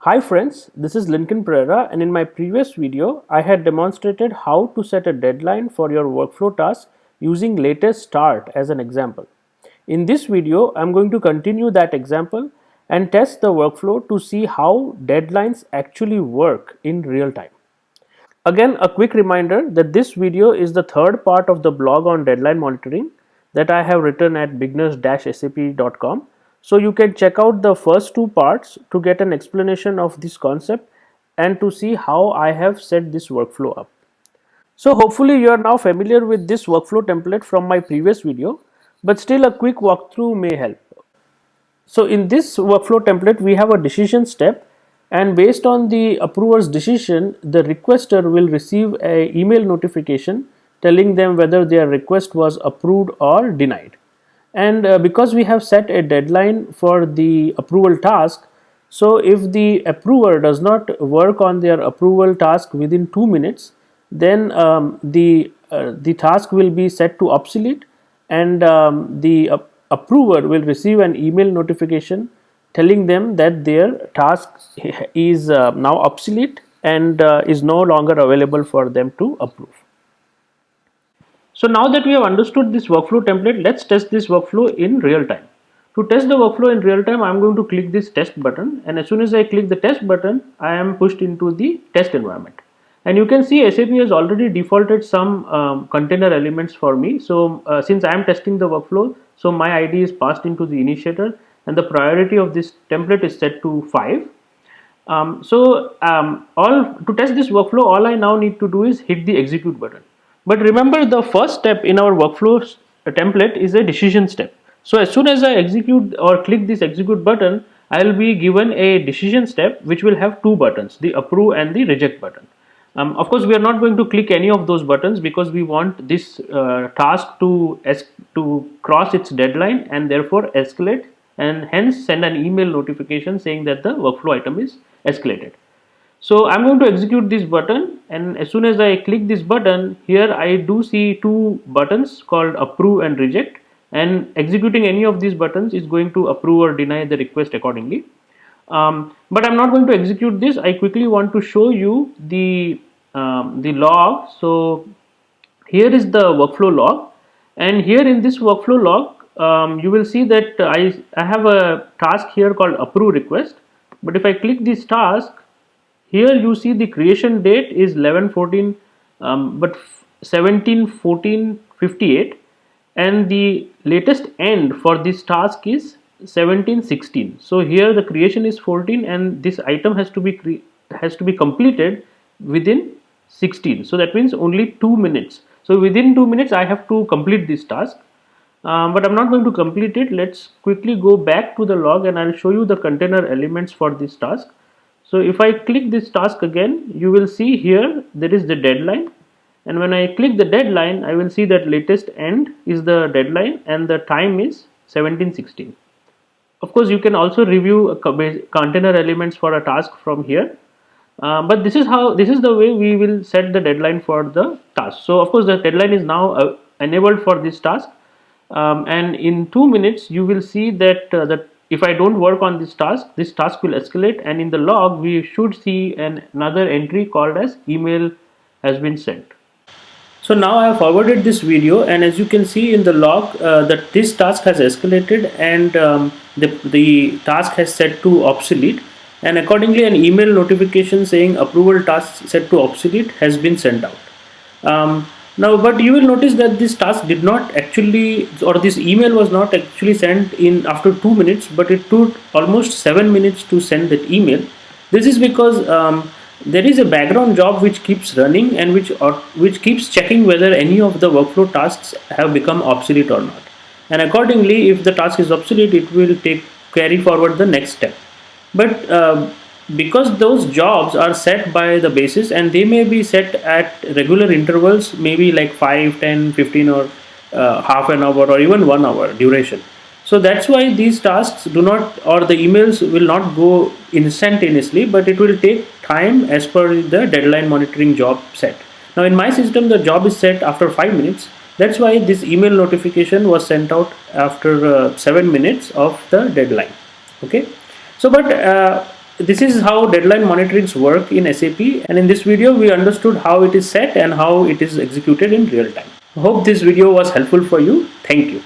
Hi friends, this is Lincoln Pereira, and in my previous video I had demonstrated how to set a deadline for your workflow task using latest start as an example. In this video I am going to continue that example and test the workflow to see how deadlines actually work in real time. Again, a quick reminder that this video is the third part of the blog on deadline monitoring that I have written at beginners-sap.com. So you can check out the first two parts to get an explanation of this concept and to see how I have set this workflow up. So hopefully you are now familiar with this workflow template from my previous video, but still a quick walkthrough may help. So in this workflow template, we have a decision step, and based on the approver's decision, the requester will receive an email notification telling them whether their request was approved or denied. And because we have set a deadline for the approval task, so if the approver does not work on their approval task within 2 minutes, then the task will be set to obsolete, and the approver will receive an email notification telling them that their task is now obsolete and is no longer available for them to approve. So now that we have understood this workflow template, let's test this workflow in real time. To test the workflow in real time, I am going to click this test button, and as soon as I click the test button, I am pushed into the test environment. And you can see SAP has already defaulted some container elements for me. So since I am testing the workflow, so my ID is passed into the initiator, and the priority of this template is set to 5. To test this workflow, all I now need to do is hit the execute button. But remember, the first step in our workflow template is a decision step. So as soon as I execute or click this execute button, I will be given a decision step which will have two buttons, the approve and the reject button. Of course, we are not going to click any of those buttons because we want this task to cross its deadline and therefore escalate, and hence send an email notification saying that the workflow item is escalated. So I'm going to execute this button, and as soon as I click this button, here I do see two buttons called approve and reject, and executing any of these buttons is going to approve or deny the request accordingly. But I'm not going to execute this. I quickly want to show you the log. So here is the workflow log, and here in this workflow log you will see that I have a task here called approve request. But if I click this task, here you see the creation date is 11/14 but 17/14/58, and the latest end for this task is 17/16. So here the creation is 14 and this item has to be completed within 16. So that means only 2 minutes. So within 2 minutes I have to complete this task, but I'm not going to complete it. Let's quickly go back to the log and I'll show you the container elements for this task. So if I click this task again, you will see here there is the deadline, and when I click the deadline, I will see that latest end is the deadline and the time is 17:16. Of course, you can also review container elements for a task from here, but this is the way we will set the deadline for the task. So of course the deadline is now enabled for this task, and in 2 minutes you will see that if I don't work on this task will escalate, and in the log we should see another entry called as email has been sent. So now I have forwarded this video, and as you can see in the log that this task has escalated, and the task has set to obsolete, and accordingly an email notification saying approval task set to obsolete has been sent out. Now, but you will notice that this task did not actually, or this email was not actually sent in after 2 minutes, but it took almost 7 minutes to send that email. This is because there is a background job which keeps running and which keeps checking whether any of the workflow tasks have become obsolete or not. And accordingly, if the task is obsolete, it will carry forward the next step. But because those jobs are set by the basis and they may be set at regular intervals, maybe like 5, 10, 15 or half an hour or even 1 hour duration. So that's why these tasks do not, or the emails will not go instantaneously, but it will take time as per the deadline monitoring job set. Now in my system the job is set after 5 minutes. That's why this email notification was sent out after 7 minutes of the deadline. Okay. So but this is how deadline monitorings work in SAP, and in this video we understood how it is set and how it is executed in real time. Hope this video was helpful for you. Thank you.